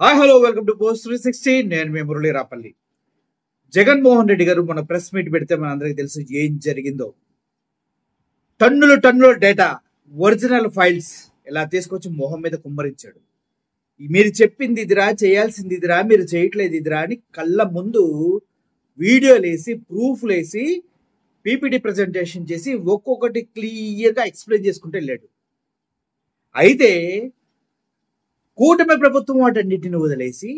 Hi hello welcome to post 360. నేను మీ మురళీ రాపల్లి. జగన్మోహన్ రెడ్డి గారు మన ప్రెస్ మీట్ పెడితే మన అందరికీ తెలుసు ఏం జరిగిందో. టన్నుల డేటా, ఒరిజినల్ ఫైల్స్ ఇలా తీసుకొచ్చి మొహం మీద కుమ్మరించాడు. మీరు చెప్పింది ఇదిరా, చేయాల్సింది ఇదిరా, మీరు చేయట్లేదు ఇదిరా అని కళ్ళ ముందు వీడియోలు వేసి ప్రూఫ్లు వేసి పీపీటీ ప్రజెంటేషన్ చేసి ఒక్కొక్కటి క్లియర్గా ఎక్స్ప్లెయిన్ చేసుకుంటూ వెళ్ళాడు. అయితే కూటమి ప్రభుత్వం వాటన్నిటిని వదిలేసి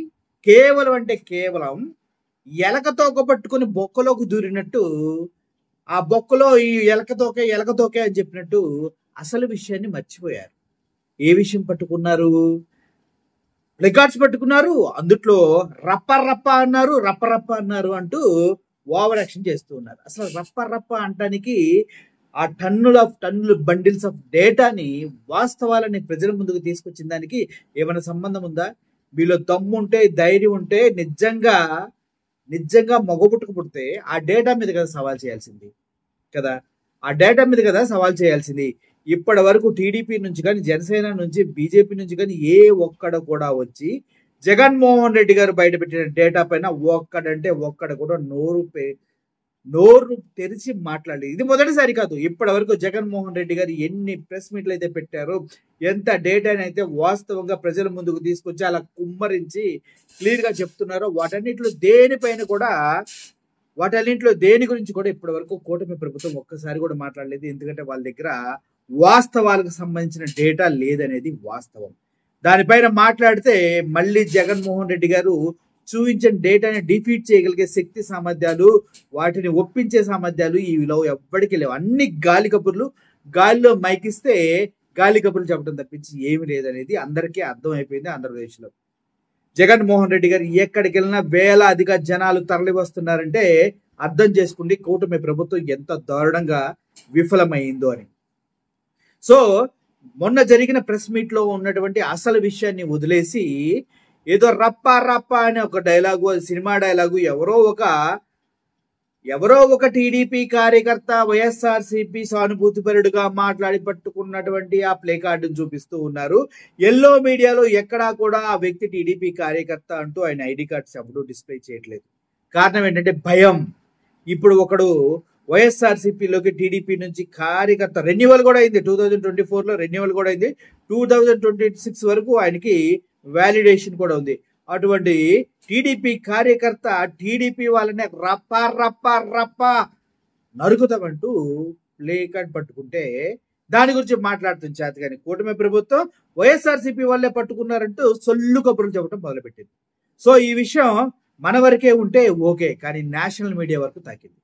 కేవలం ఎలకతోక పట్టుకుని బొక్కలోకి దూరినట్టు, ఆ బొక్కలో ఈ ఎలకతోకే అని చెప్పినట్టు అసలు విషయాన్ని మర్చిపోయారు. ఏ విషయం పట్టుకున్నారు? ప్లకార్డ్స్ పట్టుకున్నారు. అందుట్లో రప్ప అన్నారు అంటూ ఓవర్ యాక్షన్ చేస్తూ ఉన్నారు. అసలు రప్ప అంటానికి ఆ టన్నుల బండిల్స్ ఆఫ్ డేటాని, వాస్తవాలని ప్రజల ముందుకు తీసుకొచ్చిన దానికి ఏమైనా సంబంధం ఉందా? వీళ్ళు దమ్ముంటే, ధైర్యం ఉంటే నిజంగా మగపుట్టుకు పుడితే ఆ డేటా మీద కదా సవాల్ చేయాల్సింది కదా. ఆ డేటా మీద కదా సవాల్ చేయాల్సింది. ఇప్పటి వరకు టీడీపీ నుంచి కానీ, జనసేన నుంచి, బీజేపీ నుంచి కానీ ఏ ఒక్కడ కూడా వచ్చి జగన్మోహన్ రెడ్డి గారు బయటపెట్టిన డేటా పైన ఒక్కడ కూడా నోరు తెరిచి మాట్లాడలేదు. ఇది మొదటిసారి కాదు. ఇప్పటి వరకు జగన్మోహన్ రెడ్డి గారు ఎన్ని ప్రెస్ మీట్లు అయితే పెట్టారో, ఎంత డేటాని అయితే వాస్తవంగా ప్రజల ముందుకు తీసుకొచ్చి అలా కుమ్మరించి క్లియర్ గా చెప్తున్నారో, వాటన్నిటిలో దేని గురించి కూడా ఇప్పటి వరకు కూటమి ప్రభుత్వం ఒక్కసారి కూడా మాట్లాడలేదు. ఎందుకంటే వాళ్ళ దగ్గర వాస్తవాలకు సంబంధించిన డేటా లేదనేది వాస్తవం. దానిపైన మాట్లాడితే మళ్ళీ జగన్మోహన్ రెడ్డి గారు చూపించిన డేటాని డిఫీట్ చేయగలిగే శక్తి సామర్థ్యాలు, వాటిని ఒప్పించే సామర్థ్యాలు ఈలో ఎవ్వడికి లేవు. అన్ని గాలి కబుర్లు, గాలిలో మైకిస్తే గాలి కబుర్లు చెప్పడం తప్పించి ఏమి లేదనేది అందరికీ అర్థమైపోయింది ఆంధ్రప్రదేశ్లో. జగన్మోహన్ రెడ్డి గారు ఎక్కడికి వెళ్ళినా వేలాదిగా జనాలు తరలి వస్తున్నారంటే అర్థం చేసుకోండి కూటమి ప్రభుత్వం ఎంత దారుణంగా విఫలమైందో అని. సో మొన్న జరిగిన ప్రెస్ మీట్ లో ఉన్నటువంటి అసలు విషయాన్ని వదిలేసి ఏదో రప్ప అనే ఒక డైలాగు, సినిమా డైలాగు, ఎవరో ఒక టీడీపీ కార్యకర్త వైఎస్ఆర్సీపీ సానుభూతిపరుడుగా మాట్లాడి పట్టుకున్నటువంటి ఆ ప్లే కార్డును చూపిస్తూ ఉన్నారు. ఎల్లో మీడియాలో ఎక్కడా కూడా ఆ వ్యక్తి టీడీపీ కార్యకర్త అంటూ ఆయన ఐడి కార్డ్స్ ఎవరు డిస్ప్లే చేయట్లేదు. కారణం ఏంటంటే భయం. ఇప్పుడు ఒకడు వైఎస్ఆర్సీపీలోకి టీడీపీ నుంచి కార్యకర్త రెన్యువల్ కూడా అయింది. 2024లో రెన్యువల్ కూడా అయింది. 2026 వరకు ఆయనకి వ్యాలిడేషన్ కూడా ఉంది. అటువంటి టీడీపీ కార్యకర్త టీడీపీ వాళ్ళని రప్ప నరుకుతామంటూ ప్లే కార్డ్ పట్టుకుంటే దాని గురించి మాట్లాడుతుంది చేత. కానీ కూటమి ప్రభుత్వం వైఎస్ఆర్సీపీ వాళ్ళే పట్టుకున్నారంటూ సొల్లు కబుర్లు చెప్పడం మొదలుపెట్టింది. సో ఈ విషయం మన వరకే ఉంటే ఓకే, కానీ నేషనల్ మీడియా వరకు తాకింది.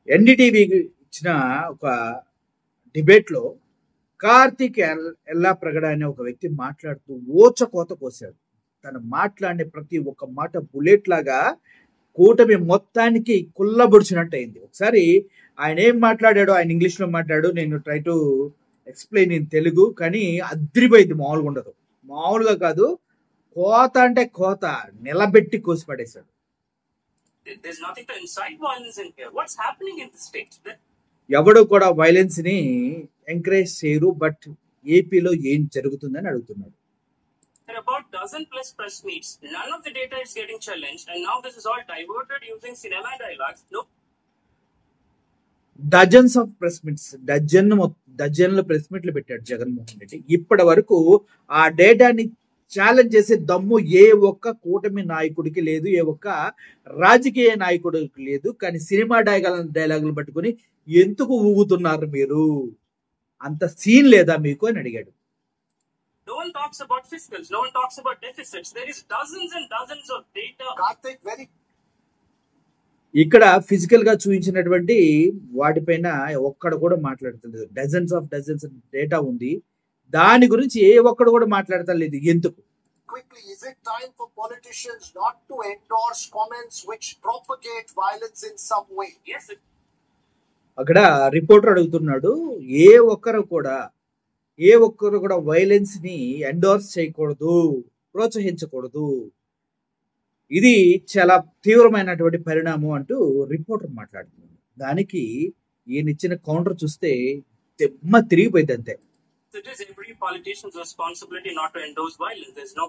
ఎన్డీటీవీ ఇచ్చిన ఒక డిబేట్లో కార్తిక్ ఎల్లాప్రగడ అనే ఒక వ్యక్తి మాట్లాడుతూ కోత కోసాడు. తను మాట్లాడిన ప్రతి ఒక్క మాట బుల్లెట్ లాగా కూటమి మొత్తానికి కుల్లబొడిచినట్టు అయింది. ఒకసారి ఆయన ఏం మాట్లాడాడో, ఆయన ఇంగ్లీష్ లో మాట్లాడు, నేను try to explain in Telugu, కానీ అద్రిపోయింది. మామూలుగా ఉండదు. మామూలుగా కాదు, కోత అంటే కోత నిలబెట్టి కోసి పడేశాడు. ఎవడు కూడా వైలెన్స్ ని ఎంకరేజ్ చేయరు. బట్ ఏపీలో ఏం జరుగుతుందని అడుగుతున్నాడు. There are about dozen plus press meets. None of the data is getting challenged, and now this is all diverted using cinema dialogues. No. Dozens of press meets, డజన్ల press మీట్లు పెట్టాడు జగన్మోహన్ రెడ్డి. ఇప్పటి వరకు ఆ డేటాని ఛాలెంజ్ చేసే దమ్ము ఏ ఒక్క కూటమి నాయకుడికి లేదు, ఏ ఒక్క రాజకీయ నాయకుడికి లేదు. కానీ సినిమా డైలాగులు పట్టుకుని ఎందుకు ఊగుతున్నారు మీరు? అంత సీన్ లేదా మీకు అని అడిగాడు. No one talks about fiscals. No one talks about deficits. There is dozens and dozens of data. ఇక్కడ ఫిజికల్ గా చూపించినటువంటి వాటిపైన ఒక్కడ కూడా మాట్లాడుతుంది. డజన్స్ డేటా ఉంది. దాని గురించి ఏ ఒక్కడు కూడా మాట్లాడతా లేదు. ఎందుకు? Quickly, is it time for politicians not to endorse comments which propagate violence in some way? Yes. అక్కడ రిపోర్టర్ అడుగుతున్నాడు, ఏ ఒక్కరు కూడా వైలెన్స్ ని ఎండోర్స్ చేయకూడదు, ప్రోత్సహించకూడదు. ఇది చాలా తీవ్రమైనటువంటి పరిణామం అంటూ రిపోర్టర్ మాట్లాడుతున్నాడు. దానికి ఈయన ఇచ్చిన కౌంటర్ చూస్తే తెమ్మ తిరిగిపోయింది అంతే. It is every politician's responsibility not to endorse violence. There's no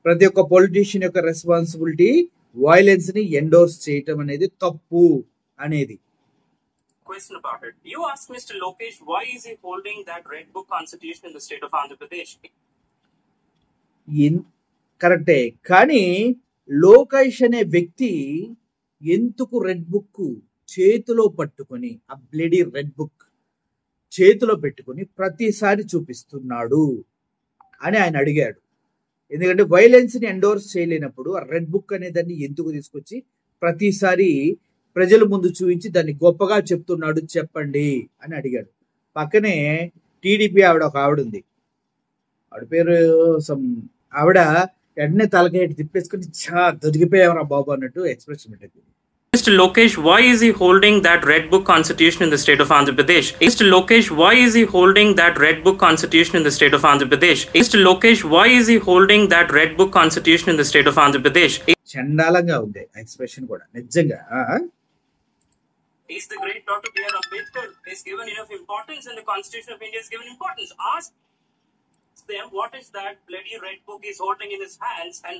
ప్రతి ఒక్క పొలిటీషియన్ యొక్క రెస్పాన్సిబిలిటీ వైలెన్స్ ని ఎండోర్స్ చేయటం అనేది తప్పు అనేది. Question about it. You asked Mr. Lokesh why is he holding that Red Book Constitution in the state of Andhra Pradesh. కరెక్టే, కానీ లోకేష్ అనే వ్యక్తి ఎందుకు రెడ్ బుక్ చేతిలో పట్టుకొని, ఆ బ్లడీ రెడ్ బుక్ చేతిలో పెట్టుకొని ప్రతిసారి చూపిస్తున్నాడు అని ఆయన అడిగాడు. ఎందుకంటే వైలెన్స్ ని ఎండోర్స్ చేయలేనప్పుడు ఆ రెడ్ బుక్ అనే దాన్ని ఎందుకు తీసుకొచ్చి ప్రతిసారి ప్రజల ముందు చూపించి దాన్ని గొప్పగా చెప్తున్నాడు చెప్పండి అని అడిగాడు. పక్కనే టీడీపీ ఒక ఆవిడ ఉంది, ఆవిడ పేరు ఆవిడ వెంటనే తలకాయ తిప్పేసుకుని దొరికిపోయామరా బాబు అన్నట్టు ఎక్స్ప్రెషన్ పెట్టింది. Mr. Lokesh, why is he holding that Red Book Constitution in the state of Andhra Pradesh? Mr. Lokesh, why is he holding that Red Book Constitution in the state of Andhra Pradesh? Mr. Lokesh, why is he holding that Red Book Constitution in the state of Andhra Pradesh? చండాలంగా ఉంది expression కూడా నిజంగా. Is the great Dr. B.R. Ambedkar is given enough importance and the Constitution of India is given importance? Ask them what is that bloody red book is holding in his hands and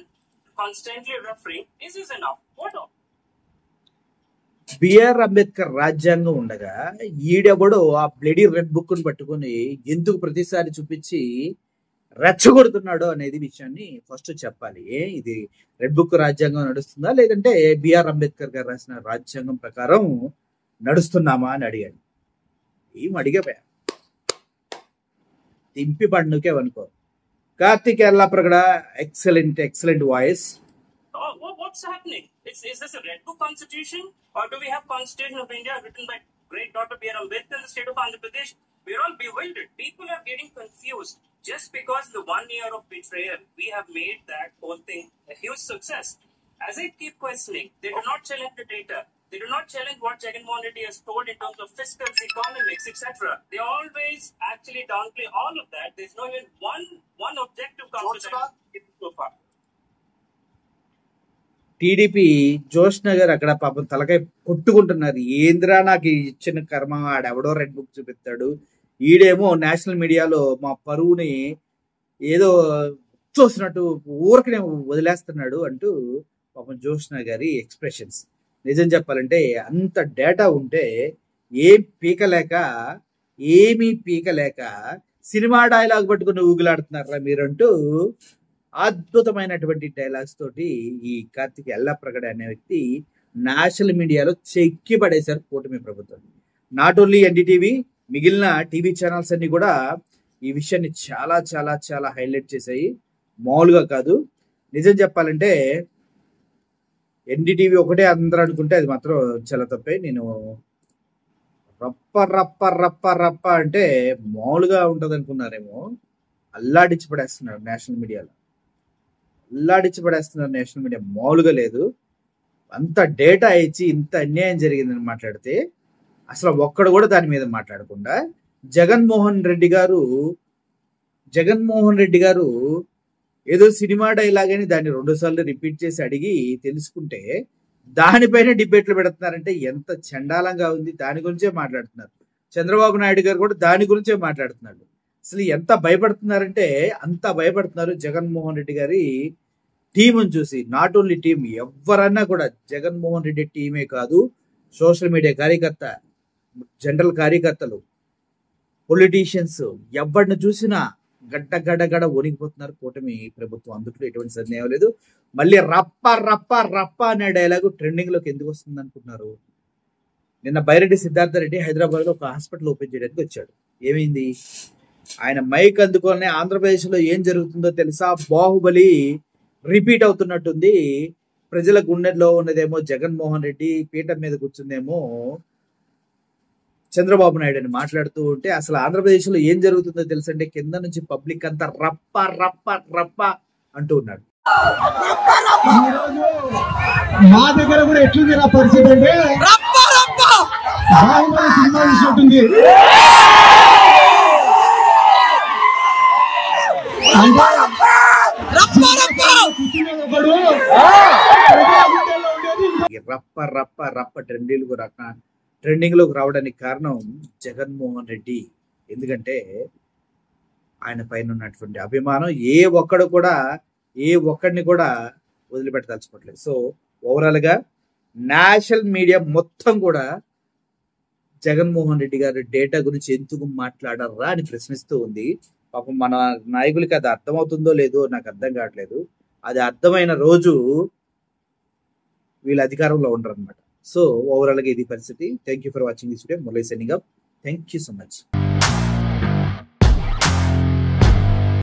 constantly referring, is this enough? What all? B R Ambedkar రాజ్యాంగం ఉండగా ఈడెవడో ఆ bloody red book ను పట్టుకుని ఎందుకు ప్రతిసారి చూపించి రెచ్చగొడుతున్నాడు అనేది విషయాన్ని ఫస్ట్ చెప్పాలి. ఇది రెడ్ బుక్ రాజ్యాంగం నడుస్తుందా లేదంటే బిఆర్ అంబేద్కర్ గారు రాసిన రాజ్యాంగం ప్రకారం నడుస్తున్నామా అని అడిగాడు. ఏం అడిగాపోయా, తింపి పండుకే అనుకో. Karthik Yellapragada excellent voice. What's happening? Is this a Red Book Constitution or do we have Constitution of India written by great Dr. B.R. Ambedkar in the state of Andhra Pradesh? We're all bewildered. People are getting confused just because in the 1 year of betrayal we have made that whole thing a huge success. As I keep questioning, they do not challenge the data. They do not challenge what Jagan Mohan Reddy has told in terms of fiscal, economics, etc. They always actually downplay all of that. There's no even one objective conversation so far. TDP జోష్ నగర్ అక్కడ పాపం తలకాయ కొట్టుకుంటున్నారు. ఏంద్రా నాకు ఇచ్చిన కర్మ, ఆడెవడో రెడ్ బుక్ చూపిస్తాడు, ఈడేమో నేషనల్ మీడియాలో మా పరువుని ఏదో చూసినట్టు ఊరికనే వదిలేస్తున్నాడు అంటూ పాపం జోష్ నగర్ ఎక్స్ప్రెషన్స్. నిజం చెప్పాలంటే అంత డేటా ఉంటే ఏమీ పీకలేక సినిమా డైలాగ్ పట్టుకుని ఊగులాడుతున్నారా మీరంటూ అద్భుతమైనటువంటి డైలాగ్స్ తోటి ఈ కార్తిక్ ఎల్లాప్రగడ అనే వ్యక్తి నేషనల్ మీడియాలో చెక్కి పడేశారు కూటమి ప్రభుత్వం. నాట్ ఓన్లీ ఎన్డీటీవీ, మిగిలిన టీవీ ఛానల్స్ అన్ని కూడా ఈ విషయాన్ని చాలా చాలా చాలా హైలైట్ చేశాయి. మామూలుగా కాదు. నిజం చెప్పాలంటే ఎన్డీటీవీ ఒకటే అందరూ అనుకుంటే అది మాత్రం చాలా తప్పే. నేను రప్ప రప్ప రప్ప రప్ప అంటే మామూలుగా ఉంటుంది అనుకున్నారేమో, అల్లాడించి పడేస్తున్నారు నేషనల్ మీడియాలో. నేషనల్ మీడియా మామూలుగా లేదు. అంత డేటా ఇచ్చి ఇంత అన్యాయం జరిగిందని మాట్లాడితే అసలు ఒక్కడు కూడా దాని మీద మాట్లాడకుండా జగన్మోహన్ రెడ్డి గారు ఏదో సినిమా డైలాగ్ అని దాన్ని 2 సార్లు రిపీట్ చేసి అడిగి తెలుసుకుంటే దానిపైన డిబేట్లు పెడుతున్నారంటే ఎంత చండాలంగా ఉంది. దాని గురించే మాట్లాడుతున్నారు. చంద్రబాబు నాయుడు గారు కూడా దాని గురించే మాట్లాడుతున్నాడు. అసలు ఎంత భయపడుతున్నారంటే అంత భయపడుతున్నారు జగన్మోహన్ రెడ్డి గారి టీముని చూసి. నాట్ ఓన్లీ టీం, ఎవరన్నా కూడా జగన్మోహన్ రెడ్డి టీమే కాదు, సోషల్ మీడియా కార్యకర్త, జనరల్ కార్యకర్తలు, పొలిటీషియన్స్ ఎవరిని చూసినా గడ్డ వణికిపోతున్నారు కూటమి ప్రభుత్వం. అందుట్లో ఎటువంటి సందేహం లేదు. మళ్ళీ రప్ప రప్ప రప్ప అనే డైలాగు ట్రెండింగ్ లోకి ఎందుకు వస్తుంది అనుకుంటున్నారు? నిన్న బైరెడ్డి సిద్ధార్థ రెడ్డి హైదరాబాద్ లో ఒక హాస్పిటల్ ఓపెన్ చేయడానికి వచ్చాడు. ఏమైంది? ఆయన మైక్ అందుకోనే ఆంధ్రప్రదేశ్ లో ఏం జరుగుతుందో తెలుసా? బాహుబలి రిపీట్ అవుతున్నట్టుంది. ప్రజల గుండెల్లో ఉన్నదేమో జగన్మోహన్ రెడ్డి, పీఠం మీద కూర్చుందేమో చంద్రబాబు నాయుడు అని మాట్లాడుతూ ఉంటే అసలు ఆంధ్రప్రదేశ్ లో ఏం జరుగుతుందో తెలుసంటే కింద నుంచి పబ్లిక్ అంతా రప్ప రప్ప రప్ప అంటూ ఉన్నాడు. మా దగ్గర కూడా ఎట్లుంది నా పరిస్థితి అంటే బాహుబలి సినిమా చూసినట్టుంది. రప్ప రప్ప రప్ప ట్రెండింగ్ లోకి రావడానికి కారణం జగన్మోహన్ రెడ్డి. ఎందుకంటే ఆయన పైన ఉన్నటువంటి అభిమానం ఏ ఒక్కడు కూడా ఏ ఒక్కడిని కూడా వదిలిపెట్టదలుచుకోవట్లేదు. సో ఓవరాల్గా నేషనల్ మీడియా మొత్తం కూడా జగన్మోహన్ రెడ్డి గారి డేటా గురించి ఎందుకు మాట్లాడరా అని ప్రశ్నిస్తూ ఉంది. పాపం మన నాయకులకి అది అర్థమవుతుందో లేదో నాకు అర్థం కావట్లేదు. అది అర్థమైన రోజు వీళ్ళు అధికారంలో ఉండరు అనమాట. సో ఓవరాల్గా ఇది పరిస్థితి. Thank you for watching this video. Murali signing up. Thank you so much.